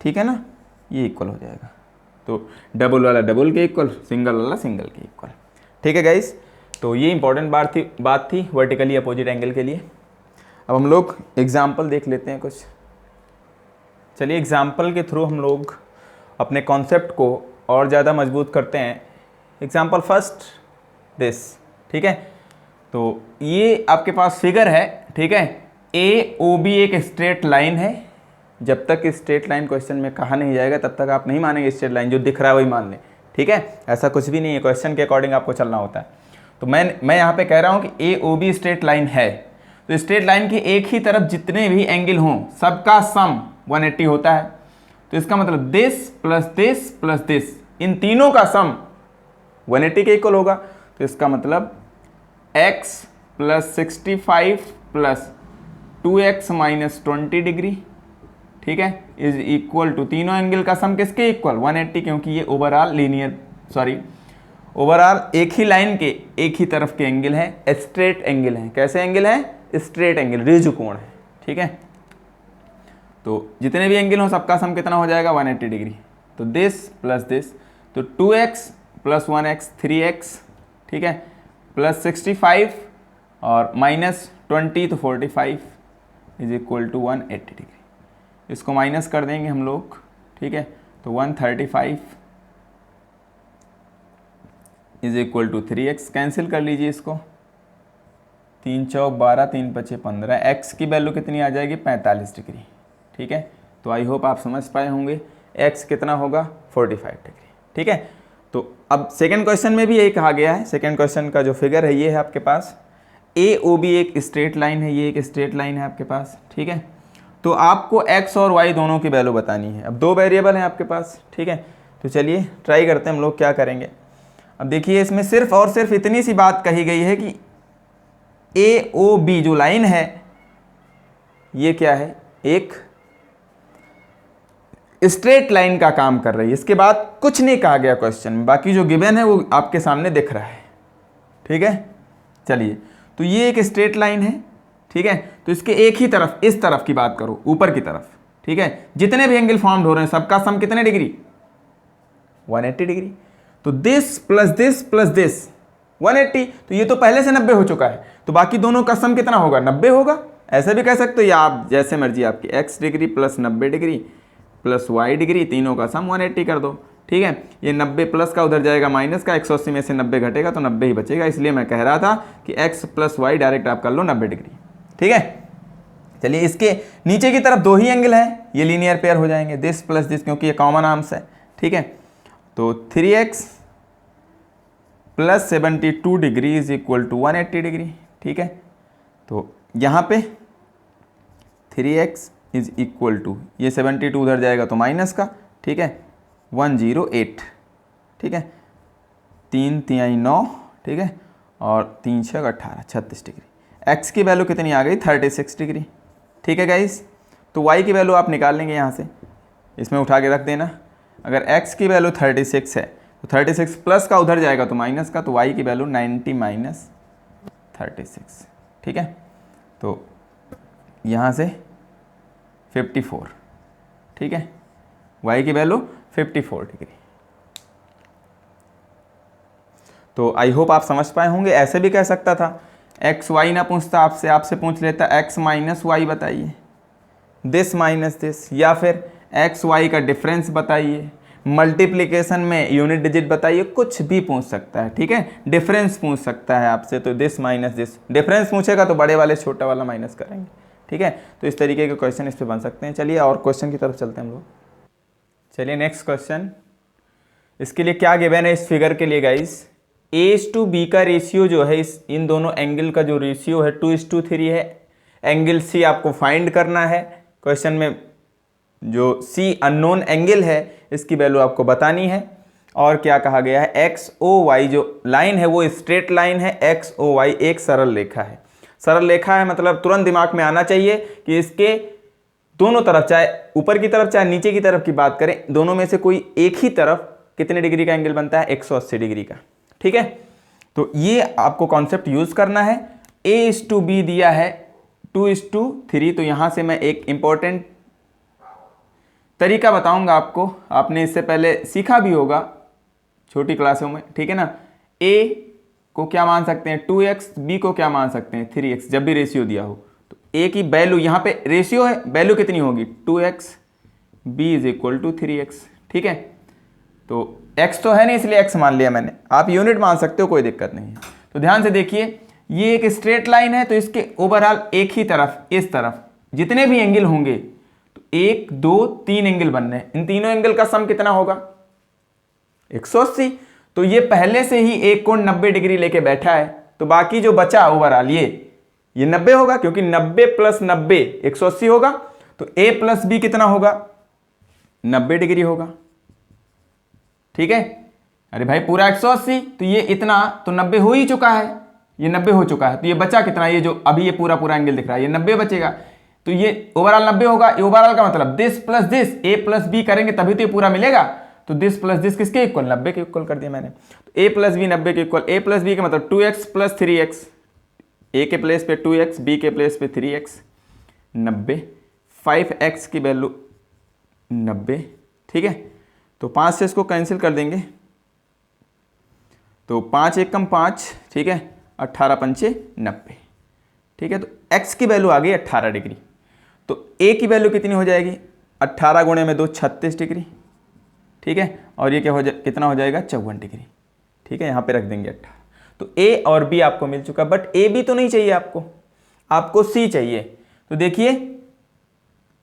Speaker 1: ठीक है ना, ये इक्वल हो जाएगा। तो डबल वाला डबल के इक्वल, सिंगल वाला सिंगल के इक्वल, ठीक है गाइस। तो ये इंपॉर्टेंट बात थी वर्टिकली अपोजिट एंगल के लिए। अब हम लोग एग्जाम्पल देख लेते हैं कुछ। चलिए एग्जाम्पल के थ्रू हम लोग अपने कॉन्सेप्ट को और ज़्यादा मजबूत करते हैं। एग्जाम्पल फर्स्ट दिस, ठीक है। तो ये आपके पास फिगर है, ठीक है। ए ओ बी एक स्ट्रेट लाइन है, जब तक स्ट्रेट लाइन क्वेश्चन में कहा नहीं जाएगा तब तक आप नहीं मानेंगे, स्ट्रेट लाइन जो दिख रहा है वही मान लें, ठीक है। ऐसा कुछ भी नहीं है, क्वेश्चन के अकॉर्डिंग आपको चलना होता है। तो मैं यहाँ पे कह रहा हूँ कि ए ओ बी स्ट्रेट लाइन है, तो स्ट्रेट लाइन की एक ही तरफ जितने भी एंगल हों सबका सम 180 होता है। तो इसका मतलब this plus this plus this, इन तीनों का सम 180 के इक्वल होगा। तो इसका मतलब x plus 65 plus 2x minus 20 degree, ठीक है, इज इक्वल टू, तीनों एंगल का सम किसके इक्वल, 180, क्योंकि ये ओवरऑल एक ही लाइन के एक ही तरफ के एंगल है, स्ट्रेट एंगल है। कैसे एंगल है, स्ट्रेट एंगल, ऋजु कोण है, ठीक है। तो जितने भी एंगल हो सबका सम कितना हो जाएगा, 180 डिग्री। तो दिस प्लस दिस, तो 2x प्लस 1x 3x, ठीक है, प्लस 65 और माइनस 20 तो 45 इज इक्वल टू 180 डिग्री। इसको माइनस कर देंगे हम लोग, ठीक है। तो 135 is equal to 3x, cancel कर लीजिए इसको, 3 चौक 12 3 पचे 15, x की वैल्यू कितनी आ जाएगी, 45 डिग्री, ठीक है। तो आई होप आप समझ पाए होंगे x कितना होगा, 45 डिग्री, ठीक है। तो अब सेकंड क्वेश्चन में भी यही कहा गया है। सेकंड क्वेश्चन का जो फिगर है ये है आपके पास, ए ओ बी एक स्ट्रेट लाइन है, ये एक स्ट्रेट लाइन है आपके पास, ठीक है। तो आपको x और y दोनों की वैल्यू बतानी है। अब दो वेरिएबल हैं आपके पास, ठीक है। तो चलिए ट्राई करते हैं हम लोग क्या करेंगे। अब देखिए इसमें सिर्फ और सिर्फ इतनी सी बात कही गई है कि ए ओ बी जो लाइन है ये क्या है, एक स्ट्रेट लाइन का काम कर रही है। इसके बाद कुछ नहीं कहा गया क्वेश्चन में, बाकी जो गिवन है वो आपके सामने दिख रहा है, ठीक है। चलिए तो ये एक स्ट्रेट लाइन है, ठीक है। तो इसके एक ही तरफ, इस तरफ की बात करो, ऊपर की तरफ, ठीक है, जितने भी एंगल फॉर्म्ड हो रहे हैं सबका सम कितने डिग्री, 180 डिग्री। तो this plus this plus this 180, तो ये तो पहले से 90 हो चुका है, तो बाकी दोनों का सम कितना होगा, 90 होगा, ऐसे भी कह सकते हो या आप जैसे मर्जी आपकी x degree plus 90 degree plus y degree, तीनों का सम 180 कर दो। ठीक है, ये 90 प्लस का उधर जाएगा माइनस का, 180 में से 90 घटेगा तो 90 ही बचेगा, इसलिए मैं कह रहा था कि x प्लस वाई डायरेक्ट आप कर लो 90 डिग्री। ठीक है, चलिए इसके नीचे की तरफ दो ही एंगल है, ये लीनियर पेयर हो जाएंगे, दिस प्लस दिस, क्योंकि ये कॉमन आर्म्स है। ठीक है, तो 3x plus 72 degree is equal to 180 degree. ठीक है, तो यहाँ पे 3x इज इक्वल टू, ये 72 उधर जाएगा तो माइनस का। ठीक है, 108। ठीक है, 3 तिहाई 9। ठीक है, और 3 6 18, 36 डिग्री। x की वैल्यू कितनी आ गई? 36 डिग्री। ठीक है गाइस, तो y की वैल्यू आप निकाल लेंगे यहाँ से, इसमें उठा के रख देना। अगर x की वैल्यू 36 है तो 36 प्लस का उधर जाएगा तो माइनस का, तो y की वैल्यू 90 माइनस 36। ठीक है, तो यहाँ से 54। ठीक है, y की वैल्यू 54 डिग्री। तो आई होप आप समझ पाए होंगे। ऐसे भी कह सकता था, एक्स वाई ना पूछता आपसे, आपसे पूछ लेता एक्स माइनस वाई बताइए, दिस माइनस दिस, या फिर एक्स वाई का डिफरेंस बताइए, मल्टीप्लिकेशन में यूनिट डिजिट बताइए, कुछ भी पूछ सकता है। ठीक है, डिफरेंस पूछ सकता है आपसे, तो दिस माइनस दिस, डिफरेंस पूछेगा तो बड़े वाले छोटा वाला माइनस करेंगे। ठीक है, तो इस तरीके के क्वेश्चन इस पे बन सकते हैं। चलिए और क्वेश्चन की तरफ चलते हैं हम लोग। चलिए नेक्स्ट क्वेश्चन, इसके लिए क्या गिवन है इस फिगर के लिए गाइस, A/B का रेशियो जो है, इस इन दोनों एंगल का जो रेशियो है 2:3 है। एंगल C आपको फाइंड करना है। क्वेश्चन में जो C अननोन एंगल है इसकी वैल्यू आपको बतानी है। और क्या कहा गया है, XOY जो लाइन है वो स्ट्रेट लाइन है, XOY एक सरल रेखा है। सरल रेखा है मतलब तुरंत दिमाग में आना चाहिए कि इसके दोनों तरफ, चाहे ऊपर की तरफ चाहे नीचे की तरफ की बात करें, दोनों में से कोई एक ही तरफ कितने डिग्री का एंगल बनता है? 180 डिग्री का। ठीक है, तो ये आपको कॉन्सेप्ट यूज करना है। A/B दिया है 2:3, तो यहां से मैं एक इंपॉर्टेंट तरीका बताऊंगा आपको, आपने इससे पहले सीखा भी होगा छोटी क्लासों में। ठीक है ना, A को क्या मान सकते हैं 2x, B को क्या मान सकते हैं 3x, जब भी रेशियो दिया हो तो A की वैल्यू, यहाँ पे रेशियो है, वैल्यू कितनी होगी 2x, B is equal to 3x। ठीक है, तो x तो है नहीं इसलिए x मान लिया मैंने, आप यूनिट मान सकते हो, कोई दिक्कत नहीं है। तो ध्यान से देखिए, ये एक स्ट्रेट लाइन है, तो इसके ओवरऑल एक ही तरफ, इस तरफ जितने भी एंगल होंगे, तो 1 2 3 एंगल बनने हैं, इन तीनों एंगल का सम कितना होगा 180। तो ये पहले से ही एक कोण 90 डिग्री लेके बैठा है, तो बाकी जो बचा ओवरऑल ये 90 होगा, क्योंकि 90 प्लस 90 180 होगा। तो A प्लस B कितना होगा 90 डिग्री होगा। ठीक है, अरे भाई पूरा 180, तो ये इतना तो 90 हो ही चुका है, ये 90 हो चुका है, तो ये बचा कितना, ये जो अभी ये पूरा एंगल दिख रहा है ये 90 बचेगा, तो ये ओवरऑल 90 होगा। ये ओवरऑल का मतलब this plus this, A plus B करेंगे तभी तो ये पूरा मिलेगा, तो दिस प्लस दिस किसके इक्वल 90 के इक्वल कर दिया मैंने। तो A प्लस बी 90 के इक्वल, A प्लस बी का मतलब 2x प्लस 3x, A के प्लेस पे 2x, B के प्लेस पे 3x, 90, 5x की वैल्यू 90। ठीक है, तो 5 से इसको कैंसिल कर देंगे, तो 5 1 कम 5, ठीक है, 18 पंचे 90। ठीक है, तो x की वैल्यू आ गई 18 डिग्री, तो A की वैल्यू कितनी हो जाएगी 18 गुणे में 2 36 डिग्री। ठीक है, और ये क्या हो जाए, कितना हो जाएगा 54 डिग्री। ठीक है, यहाँ पे रख देंगे 18। तो A और B आपको मिल चुका, बट A B तो नहीं चाहिए आपको, आपको C चाहिए। तो देखिए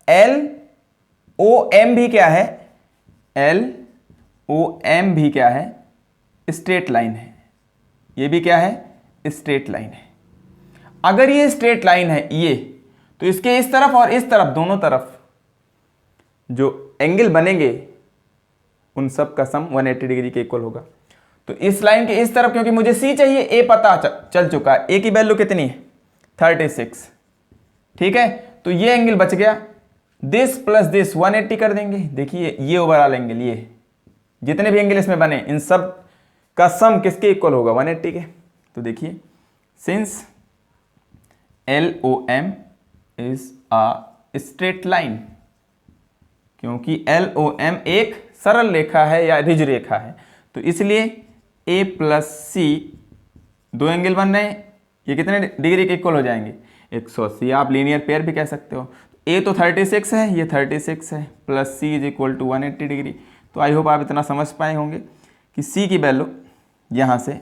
Speaker 1: LOM भी क्या है, LOM भी क्या है, स्ट्रेट लाइन है, ये भी क्या है स्ट्रेट लाइन है। अगर ये स्ट्रेट लाइन है ये, तो इसके इस तरफ और इस तरफ दोनों तरफ जो एंगल बनेंगे उन सब का सम 180 डिग्री के इक्वल होगा। तो इस लाइन के इस तरफ, क्योंकि मुझे C चाहिए, A पता चल चुका है, A की वैल्यू कितनी है 36। ठीक है, तो ये एंगल बच गया, दिस प्लस दिस 180 कर देंगे। देखिए ये ओवरऑल एंगल, ये जितने भी एंगल इसमें बने इन सब का सम किसके इक्वल होगा 180 के। तो देखिए since LOM is a straight line, क्योंकि LOM एक सरल रेखा है या रिज रेखा है, तो इसलिए A प्लस C दो एंगल बन रहे हैं, ये कितने डिग्री के इक्वल हो जाएंगे 180, आप लीनियर पेयर भी कह सकते हो। ए तो 36 है, ये 36 है, plus C is equal to 180 degree. तो आई होप आप इतना समझ पाए होंगे कि सी की वैल्यू यहाँ से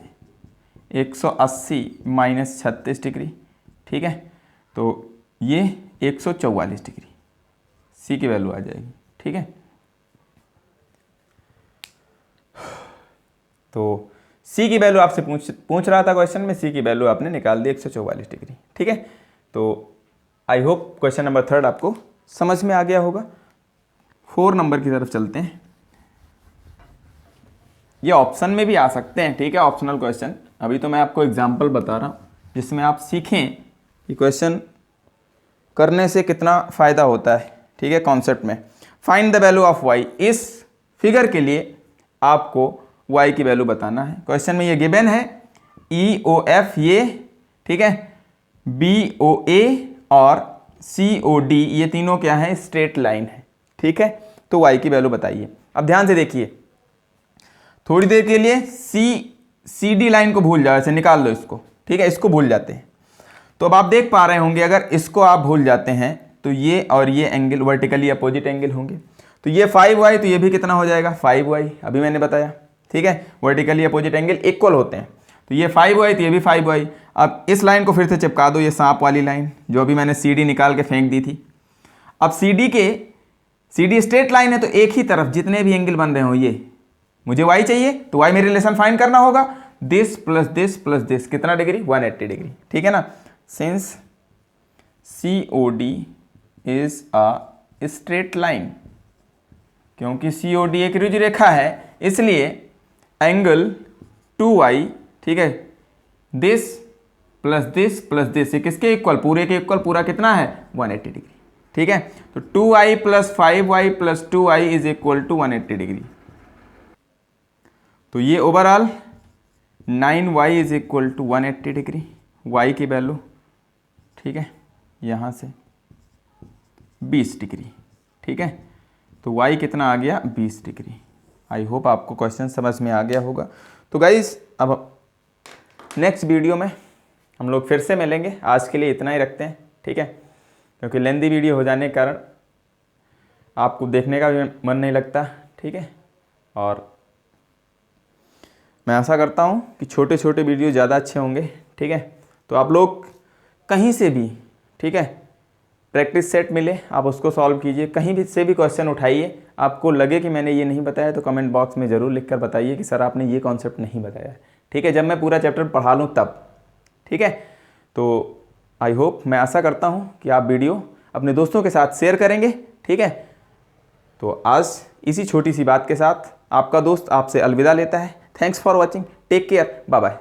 Speaker 1: 180 माइनस 36 डिग्री, ठीक है, तो ये 144 डिग्री सी की वैल्यू आ जाएगी, ठीक है। तो सी की वैल्यू आपसे पूछ रहा था क्वेश्चन में, सी की वैल्यू आपने निकाल दी 144 डिग्री, ठीक है। तो आई होप क्वेश्चन नंबर 3 आपको समझ में आ गया होगा। 4 नंबर की तरफ चलते हैं। ये ऑप्शन में भी आ सकते हैं, ठीक है, ऑप्शनल क्वेश्चन। अभी तो मैं आपको एग्जाम्पल बता रहा हूँ जिसमें आप सीखें कि क्वेश्चन करने से कितना फ़ायदा होता है, ठीक है, कॉन्सेप्ट में। Find the value of Y, इस फिगर के लिए आपको वाई की वैल्यू बताना है। क्वेश्चन में ये गिवन है ई ओ एफ ये, ठीक है, बी ओ ए और सी ओ डी, ये तीनों क्या है, स्ट्रेट लाइन है, ठीक है। तो वाई की वैल्यू बताइए। अब ध्यान से देखिए, थोड़ी देर के लिए सी डी लाइन को भूल जाओ, ऐसे निकाल लो इसको, ठीक है, इसको भूल जाते हैं। तो अब आप देख पा रहे होंगे अगर इसको आप भूल जाते हैं तो ये और ये एंगल वर्टिकली अपोजिट एंगल होंगे। तो ये 5y, तो ये भी कितना हो जाएगा 5y, अभी मैंने बताया, ठीक है, वर्टिकली अपोजिट एंगल इक्वल होते हैं। तो ये 5y तो ये भी 5y। अब इस लाइन को फिर से चिपका दो, ये सांप वाली लाइन जो अभी मैंने सी डी निकाल के फेंक दी थी। अब सी डी स्ट्रेट लाइन है, तो एक ही तरफ जितने भी एंगल बन रहे हो ये मुझे y चाहिए, तो y में रिलेशन फाइंड करना होगा, this plus this plus this, कितना डिग्री 180 डिग्री, ठीक है ना। Since C O D is a straight line, क्योंकि सी ओ डी एक रुजु रेखा है, इसलिए एंगल 2y, ठीक है, दिस प्लस दिस, ये किसके इक्वल, पूरे के इक्वल, पूरा कितना है 180 डिग्री, ठीक है। तो 2y plus 5y plus 2y is equal to 180 degree. तो ये overall 9y is equal to 180 degree, y की वैल्यू, ठीक है, यहाँ से 20 डिग्री, ठीक है। तो y कितना आ गया 20 डिग्री। आई होप आपको क्वेश्चन समझ में आ गया होगा। तो गाइज अब नेक्स्ट वीडियो में हम लोग फिर से मिलेंगे। आज के लिए इतना ही रखते हैं, ठीक है, क्योंकि लेंदी वीडियो हो जाने के कारण आपको देखने का भी मन नहीं लगता, ठीक है। और मैं आशा करता हूँ कि छोटे छोटे वीडियो ज़्यादा अच्छे होंगे, ठीक है। तो आप लोग कहीं से भी, ठीक है, प्रैक्टिस सेट मिले आप उसको सॉल्व कीजिए, कहीं भी से भी क्वेश्चन उठाइए, आपको लगे कि मैंने ये नहीं बताया तो कमेंट बॉक्स में ज़रूर लिखकर बताइए कि सर आपने ये कॉन्सेप्ट नहीं बताया, ठीक है, जब मैं पूरा चैप्टर पढ़ा लूँ तब, ठीक है। तो आई होप, मैं आशा करता हूँ कि आप वीडियो अपने दोस्तों के साथ शेयर करेंगे, ठीक है। तो आज इसी छोटी सी बात के साथ आपका दोस्त आपसे अलविदा लेता है। Thanks for watching, take care, bye bye.